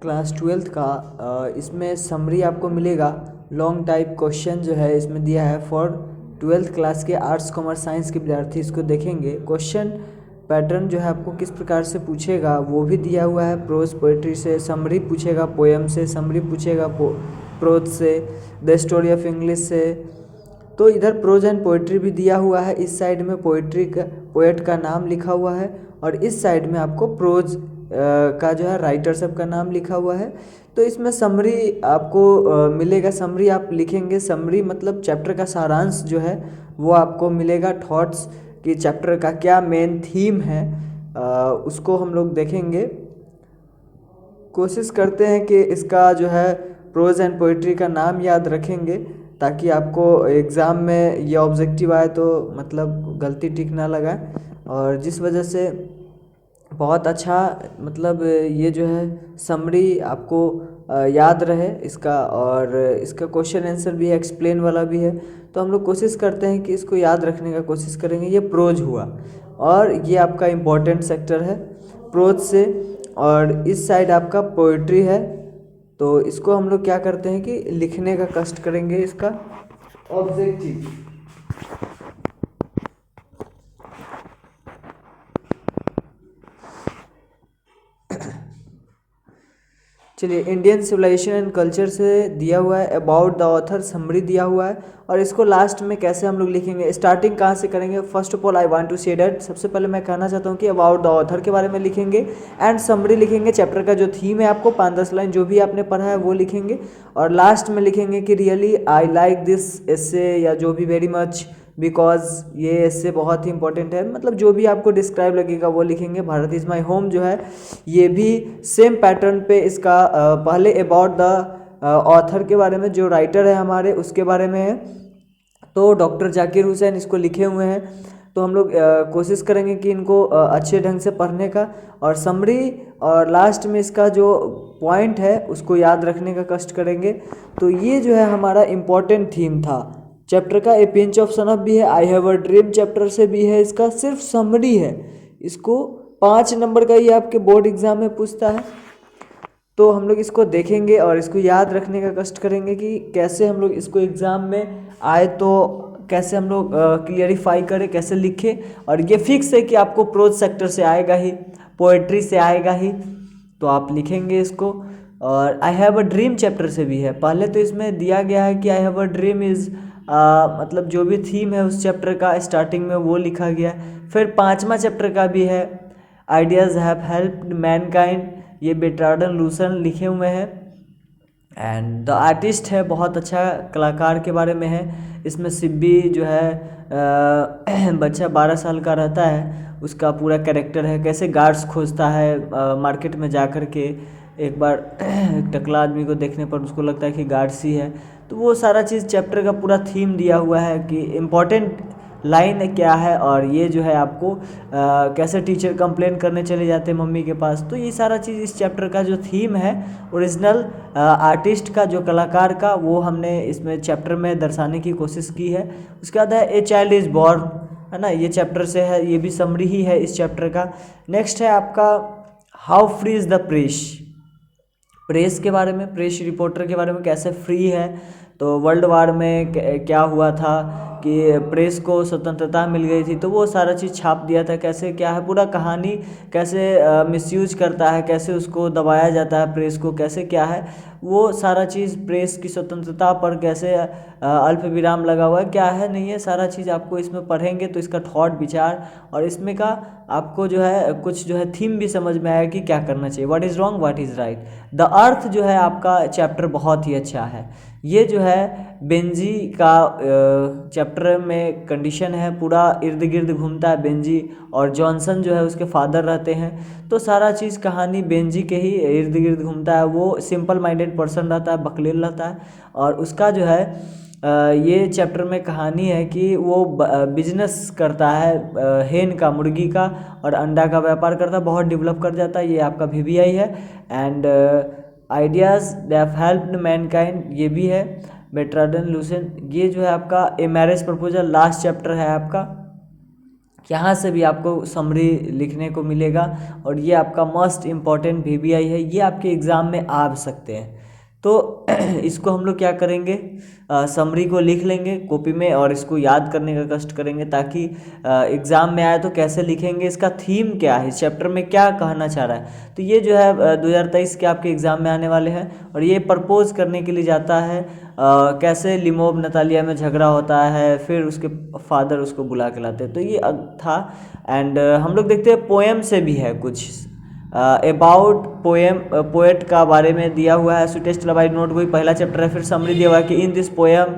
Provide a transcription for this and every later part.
Class twelfth का इसमें summary आपको मिलेगा। लॉन्ग टाइप क्वेश्चन जो है इसमें दिया है फॉर ट्वेल्थ क्लास के आर्ट्स कॉमर्स साइंस के विद्यार्थी इसको देखेंगे। क्वेश्चन पैटर्न जो है आपको किस प्रकार से पूछेगा वो भी दिया हुआ है। प्रोज पोएट्री से समरी पूछेगा, पोएम से समरी पूछेगा, प्रोज से, द स्टोरी ऑफ इंग्लिश से। तो इधर प्रोज एंड पोएट्री भी दिया हुआ है। इस साइड में पोएट्री का पोएट का नाम लिखा हुआ है और इस साइड में आपको प्रोज का जो है राइटर सब का नाम लिखा हुआ है। तो इसमें समरी आपको मिलेगा। समरी आप लिखेंगे, समरी मतलब चैप्टर का सारांश जो है वो आपको मिलेगा। थॉट्स कि चैप्टर का क्या मेन थीम है उसको हम लोग देखेंगे। कोशिश करते हैं कि इसका जो है प्रोज एंड पोइट्री का नाम याद रखेंगे ताकि आपको एग्ज़ाम में ये ऑब्जेक्टिव आए तो मतलब गलती टिक ना लगाए। और जिस वजह से बहुत अच्छा मतलब ये जो है समरी आपको याद रहे इसका, और इसका क्वेश्चन आंसर भी है, एक्सप्लेन वाला भी है। तो हम लोग कोशिश करते हैं कि इसको याद रखने का कोशिश करेंगे। ये प्रोज हुआ और ये आपका इम्पोर्टेंट सेक्टर है प्रोज से, और इस साइड आपका पोइट्री है। तो इसको हम लोग क्या करते हैं कि लिखने का कष्ट करेंगे इसका ऑब्जेक्टिव। चलिए, इंडियन सिविलाइजेशन एंड कल्चर से दिया हुआ है, अबाउट द ऑथर समरी दिया हुआ है। और इसको लास्ट में कैसे हम लोग लिखेंगे, स्टार्टिंग कहाँ से करेंगे। First of all I want to say that, सबसे पहले मैं कहना चाहता हूँ कि अबाउट द ऑथर के बारे में लिखेंगे एंड समरी लिखेंगे। चैप्टर का जो थीम है आपको 5-10 लाइन जो भी आपने पढ़ा है वो लिखेंगे। और लास्ट में लिखेंगे कि रियली आई लाइक दिस एसे या जो भी वेरी मच बिकॉज ये इससे बहुत ही इंपॉर्टेंट है। मतलब जो भी आपको डिस्क्राइब लगेगा वो लिखेंगे। भारत इज़ माई होम जो है ये भी सेम पैटर्न पे इसका पहले अबाउट द ऑथर के बारे में, जो राइटर है हमारे उसके बारे में है। तो डॉक्टर जाकिर हुसैन इसको लिखे हुए हैं। तो हम लोग कोशिश करेंगे कि इनको अच्छे ढंग से पढ़ने का, और समरी और लास्ट में इसका जो पॉइंट है उसको याद रखने का कष्ट करेंगे। तो ये जो है हमारा इम्पोर्टेंट थीम था चैप्टर का। ए पिंच ऑफ सनफ भी है, I have a dream chapter से भी है, इसका सिर्फ समरी है। इसको 5 नंबर का ये आपके बोर्ड एग्जाम में पूछता है। तो हम लोग इसको देखेंगे और इसको याद रखने का कष्ट करेंगे कि कैसे हम लोग इसको एग्ज़ाम में आए तो कैसे हम लोग क्लियरिफाई करें, कैसे लिखें। और ये फिक्स है कि आपको प्रोज सेक्टर से आएगा ही, पोएट्री से आएगा ही, तो आप लिखेंगे इसको। और I have a dream chapter से भी है। पहले तो इसमें दिया गया है कि I have a dream is मतलब जो भी थीम है उस चैप्टर का स्टार्टिंग में वो लिखा गया। फिर 5वां चैप्टर का भी है, आइडियाज़ हैव हेल्प्ड मैनकाइंड, ये बेर्ट्रांड लूसन लिखे हुए हैं। एंड द आर्टिस्ट है, बहुत अच्छा कलाकार के बारे में है। इसमें सिब्बी जो है बच्चा 12 साल का रहता है, उसका पूरा कैरेक्टर है, कैसे गार्ड्स खोजता है मार्केट में जा कर के। एक बार एक टकला आदमी को देखने पर उसको लगता है कि गार्ड्स ही है। तो वो सारा चीज़ चैप्टर का पूरा थीम दिया हुआ है कि इम्पोर्टेंट लाइन क्या है, और ये जो है आपको कैसे टीचर कंप्लेन करने चले जाते हैं मम्मी के पास। तो ये सारा चीज़ इस चैप्टर का जो थीम है ओरिजिनल आर्टिस्ट का, जो कलाकार का, वो हमने इसमें चैप्टर में दर्शाने की कोशिश की है। उसके बाद है ए चाइल्ड इज़ बॉर्न, है ना, ये चैप्टर से है, ये भी समरी ही है इस चैप्टर का। नेक्स्ट है आपका how free is the press, press के बारे में, प्रेस रिपोर्टर के बारे में, कैसे फ्री है। तो वर्ल्ड वार में क्या हुआ था कि प्रेस को स्वतंत्रता मिल गई थी, तो वो सारा चीज़ छाप दिया था। कैसे क्या है पूरा कहानी, कैसे मिसयूज करता है, कैसे उसको दबाया जाता है प्रेस को, कैसे क्या है वो सारा चीज़, प्रेस की स्वतंत्रता पर कैसे अल्प विराम लगा हुआ है, क्या है नहीं है, सारा चीज़ आपको इसमें पढ़ेंगे तो इसका थॉट विचार और इसमें का आपको जो है कुछ जो है थीम भी समझ में आएगा कि क्या करना चाहिए, what is wrong what is right. The earth जो है आपका चैप्टर बहुत ही अच्छा है। ये जो है बेंजी का चैप्टर में कंडीशन है, पूरा इर्द गिर्द घूमता है बेंजी, और जॉनसन जो है उसके फादर रहते हैं। तो सारा चीज़ कहानी बेंजी के ही इर्द गिर्द घूमता है। वो सिंपल माइंडेड पर्सन रहता है, बकलेल रहता है, और उसका जो है ये चैप्टर में कहानी है कि वो बिजनेस करता है हेन का, मुर्गी का, और अंडा का व्यापार करता है, बहुत डेवलप कर जाता है। ये आपका VVI है। And ideas they have helped Mankind, ये भी है बेर्ट्रांड लूसेंट। ये जो है आपका a marriage proposal last chapter है आपका। यहाँ से भी आपको समरी लिखने को मिलेगा और ये आपका मोस्ट इम्पॉर्टेंट VBI है, ये आपके एग्ज़ाम में आ सकते हैं। तो इसको हम लोग क्या करेंगे, समरी को लिख लेंगे कॉपी में और इसको याद करने का कष्ट करेंगे, ताकि एग्ज़ाम में आए तो कैसे लिखेंगे, इसका थीम क्या है, इस चैप्टर में क्या कहना चाह रहा है। तो ये जो है 2023 के आपके एग्ज़ाम में आने वाले हैं और ये प्रपोज करने के लिए जाता है कैसे लिमोब नतालिया में झगड़ा होता है, फिर उसके फादर उसको बुला के लाते हैं। तो ये था। एंड हम लोग देखते हैं पोएम से भी है कुछ अबाउट पोएम, पोएट का बारे में दिया हुआ है। सो टेस्ट लवाई नोट कोई पहला चैप्टर है, फिर समरी दिया हुआ है कि in this poem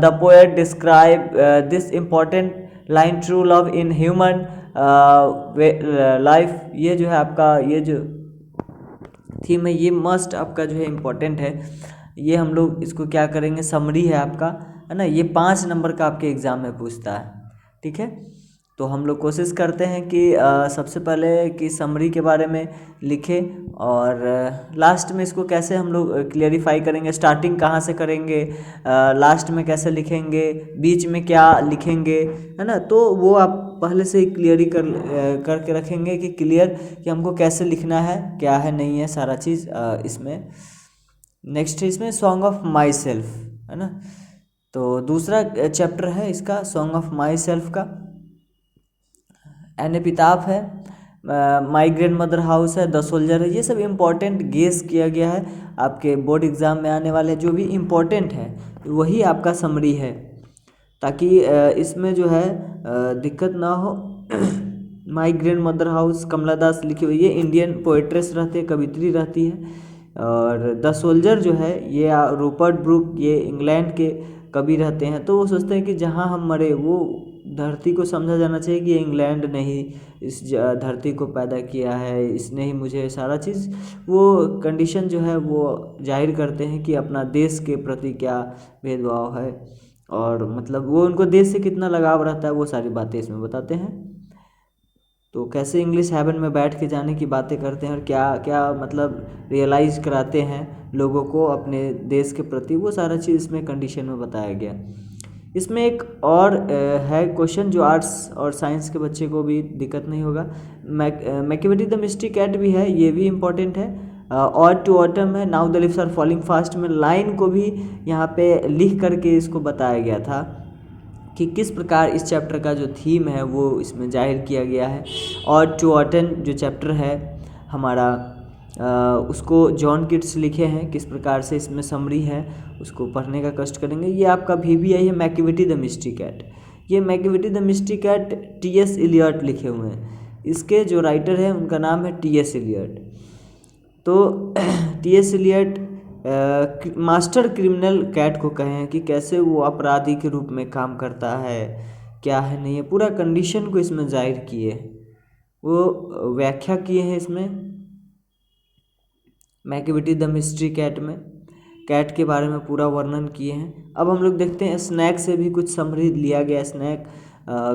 the poet describe this important line true love in human life. ये जो है आपका ये जो थीम है ये मस्ट आपका जो है इम्पॉर्टेंट है। ये हम लोग इसको क्या करेंगे, समरी है आपका, है ना, ये 5 नंबर का आपके एग्ज़ाम में पूछता है। ठीक है, तो हम लोग कोशिश करते हैं कि सबसे पहले कि समरी के बारे में लिखें और लास्ट में इसको कैसे हम लोग क्लियरिफाई करेंगे, स्टार्टिंग कहाँ से करेंगे, लास्ट में कैसे लिखेंगे, बीच में क्या लिखेंगे, है ना। तो वो आप पहले से ही क्लियर करके रखेंगे कि क्लियर कि हमको कैसे लिखना है, क्या है नहीं है, सारा चीज़ इसमें। नेक्स्ट है इसमें सॉन्ग ऑफ माई सेल्फ, है ना। तो दूसरा चैप्टर है इसका सॉन्ग ऑफ माई सेल्फ का। एन एपिताफ है, माई ग्रैंड मदर हाउस है, द सोल्जर है। ये सब इम्पोर्टेंट गेस किया गया है आपके बोर्ड एग्ज़ाम में आने वाले, जो भी इम्पोर्टेंट है वही आपका समरी है, ताकि इसमें जो है दिक्कत ना हो। माई ग्रैंड मदर हाउस कमला दास लिखी हुई, ये इंडियन पोएट्रेस रहती है, कवित्री रहती है। और द सोल्जर जो है ये रूपर्ट ब्रूक, ये इंग्लैंड के कवि रहते हैं। तो वो सोचते हैं कि जहाँ हम मरे वो धरती को समझा जाना चाहिए कि ये इंग्लैंड ने ही इस धरती को पैदा किया है, इसने ही मुझे सारा चीज़, वो कंडीशन जो है वो जाहिर करते हैं कि अपना देश के प्रति क्या भेदभाव है और मतलब वो उनको देश से कितना लगाव रहता है, वो सारी बातें इसमें बताते हैं। तो कैसे इंग्लिश हेवन में बैठ के जाने की बातें करते हैं और क्या क्या मतलब रियलाइज़ कराते हैं लोगों को अपने देश के प्रति, वो सारा चीज़ इसमें कंडीशन में बताया गया। इसमें एक और है क्वेश्चन जो आर्ट्स और साइंस के बच्चे को भी दिक्कत नहीं होगा। मैकियावेली द मिस्टिक कैट भी है, ये भी इम्पोर्टेंट है। और टू ऑटम है, now the leaves are falling fast में लाइन को भी यहाँ पे लिख करके इसको बताया गया था कि किस प्रकार इस चैप्टर का जो थीम है वो इसमें जाहिर किया गया है। और टू ऑटन जो चैप्टर है हमारा उसको जॉन किट्स लिखे हैं, किस प्रकार से इसमें समरी है उसको पढ़ने का कष्ट करेंगे। ये आपका VBI है मैकियावेली द मिस्टिक कैट। ये Macavity the mystic cat TS Eliot लिखे हुए हैं, इसके जो राइटर हैं उनका नाम है TS इलियट। तो TS Eliot master criminal cat को कहे हैं कि कैसे वो अपराधी के रूप में काम करता है, क्या है नहीं है, पूरा कंडीशन को इसमें जाहिर किए हैं, वो व्याख्या किए हैं इसमें मैकियावेली द मिस्ट्री कैट में, कैट के बारे में पूरा वर्णन किए हैं। अब हम लोग देखते हैं स्नैक से भी कुछ समरी लिया गया। स्नैक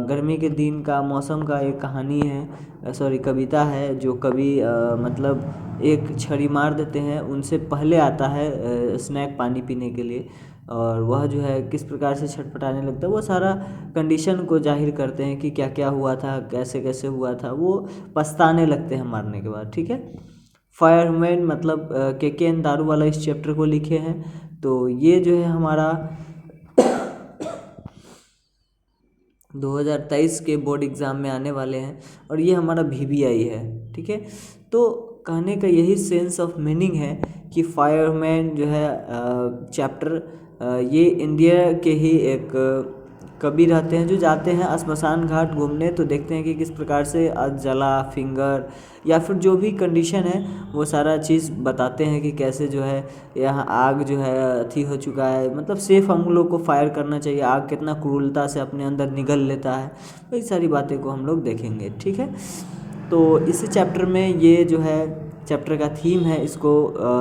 गर्मी के दिन का मौसम का एक कहानी है, सॉरी कविता है, जो कवि मतलब एक छड़ी मार देते हैं, उनसे पहले आता है स्नैक पानी पीने के लिए और वह जो है किस प्रकार से छटपटाने लगता है, वो सारा कंडीशन को जाहिर करते हैं कि क्या क्या हुआ था, कैसे कैसे हुआ था, वो पछताने लगते हैं मारने के बाद। ठीक है, फायरमैन मतलब KKN दारूवाला इस चैप्टर को लिखे हैं। तो ये जो है हमारा 2023 के बोर्ड एग्ज़ाम में आने वाले हैं और ये हमारा VBI है। ठीक है, तो कहने का यही सेंस ऑफ मीनिंग है कि फायरमैन जो है चैप्टर ये इंडिया के ही एक कवि रहते हैं जो जाते हैं श्मशान घाट घूमने, तो देखते हैं कि किस प्रकार से जला फिंगर या फिर जो भी कंडीशन है वो सारा चीज़ बताते हैं कि कैसे जो है यहाँ आग जो है अथी हो चुका है, मतलब सेफ हम लोग को फायर करना चाहिए, आग कितना क्रूरता से अपने अंदर निगल लेता है, वही सारी बातें को हम लोग देखेंगे। ठीक है, तो इसी चैप्टर में ये जो है चैप्टर का थीम है, इसको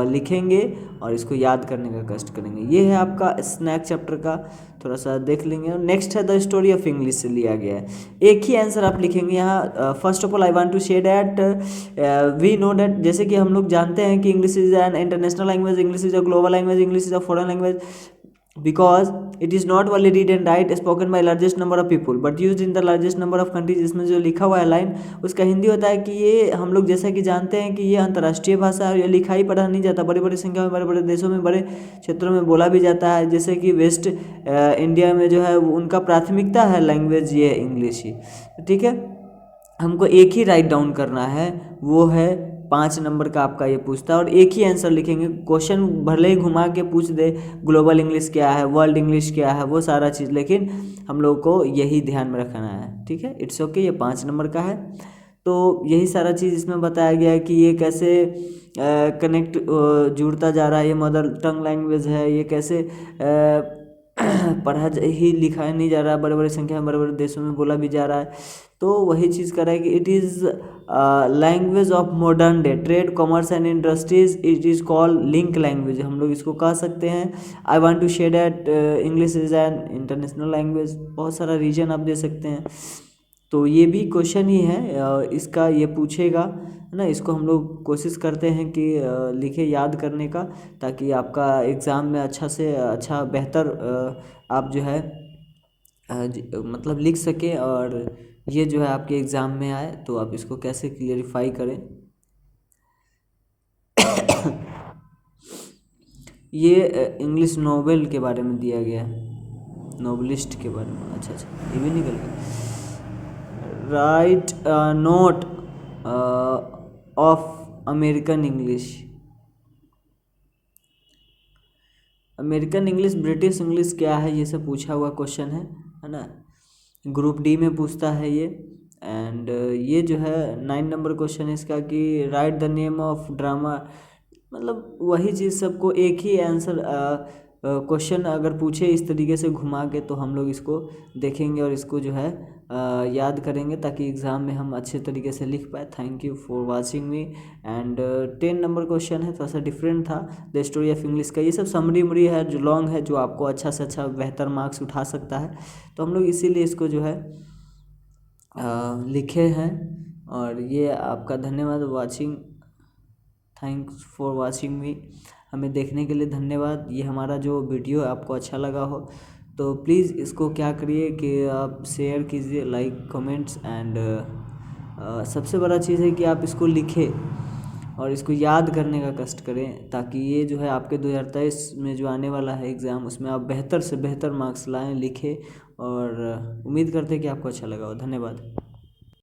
लिखेंगे और इसको याद करने का कष्ट करेंगे। ये है आपका स्नैक चैप्टर का, थोड़ा सा देख लेंगे। और नेक्स्ट है द स्टोरी ऑफ इंग्लिश से लिया गया है। एक ही आंसर आप लिखेंगे यहाँ। First of all I want to say that we know that, जैसे कि हम लोग जानते हैं कि English is an international language, English is a global language, English is a foreign language, because it is not only read and write spoken by largest number of people but use in the largest number of countries. इसमें जो लिखा हुआ है line, उसका हिंदी होता है कि ये हम लोग जैसा कि जानते हैं कि ये अंतर्राष्ट्रीय भाषा है और ये लिखा ही पढ़ा नहीं जाता, बड़ी बड़ी संख्या में बड़े बड़े देशों में बड़े क्षेत्रों में बोला भी जाता है। जैसे कि वेस्ट इंडिया में जो है उनका प्राथमिकता है लैंग्वेज ये इंग्लिश ही। ठीक है, हमको एक ही राइट डाउन करना है, वो है 5 नंबर का आपका ये पूछता है और एक ही आंसर लिखेंगे। क्वेश्चन भले ही घुमा के पूछ दे ग्लोबल इंग्लिश क्या है, वर्ल्ड इंग्लिश क्या है, वो सारा चीज़, लेकिन हम लोग को यही ध्यान में रखना है। ठीक है, इट्स ओके, ये 5 नंबर का है। तो यही सारा चीज़ इसमें बताया गया है कि ये कैसे कनेक्ट जुड़ता जा रहा है, ये मदर टंग लैंग्वेज है, ये कैसे पढ़ा ही लिखा नहीं जा रहा है, बड़े बड़े संख्या में बड़े बड़े देशों में बोला भी जा रहा है। तो वही चीज़ कर रहा है कि it is language of modern day trade commerce and industries, it is called link language, हम लोग इसको कह सकते हैं। I want to share that English is an international language, बहुत सारा रीजन आप दे सकते हैं। तो ये भी क्वेश्चन ही है, इसका ये पूछेगा है ना। इसको हम लोग कोशिश करते हैं कि लिखे याद करने का, ताकि आपका एग्ज़ाम में अच्छा से अच्छा बेहतर आप जो है मतलब लिख सके और ये जो है आपके एग्ज़ाम में आए। तो आप इसको कैसे क्लियरिफाई करें। ये इंग्लिश नोवेल के बारे में दिया गया है, नोवेलिस्ट के बारे में। अच्छा अच्छा, ये भी निकल गया। Right note of American English. American English, British English क्या है, ये सब पूछा हुआ क्वेश्चन है ना। ग्रुप डी में पूछता है ये। एंड ये जो है 9 नंबर क्वेश्चन है इसका कि right the name of drama, मतलब वही चीज़ सबको एक ही आंसर क्वेश्चन अगर पूछे इस तरीके से घुमा के, तो हम लोग इसको देखेंगे और इसको जो है याद करेंगे, ताकि एग्ज़ाम में हम अच्छे तरीके से लिख पाए। Thank you for watching me. And 10 number question है, थोड़ा सा डिफरेंट था, द स्टोरी ऑफ इंग्लिश का। ये सब समरी उमरी है जो लॉन्ग है, जो आपको अच्छा से अच्छा बेहतर मार्क्स उठा सकता है। तो हम लोग इसीलिए इसको जो है लिखे हैं। और ये आपका धन्यवाद watching, thanks for watching me, हमें देखने के लिए धन्यवाद। ये हमारा जो वीडियो आपको अच्छा लगा हो तो प्लीज़ इसको क्या करिए कि आप शेयर कीजिए, लाइक कमेंट्स एंड सबसे बड़ा चीज़ है कि आप इसको लिखें और इसको याद करने का कष्ट करें, ताकि ये जो है आपके 2023 में जो आने वाला है एग्ज़ाम, उसमें आप बेहतर से बेहतर मार्क्स लाएं, लिखें। और उम्मीद करते हैं कि आपको अच्छा लगा हो। धन्यवाद।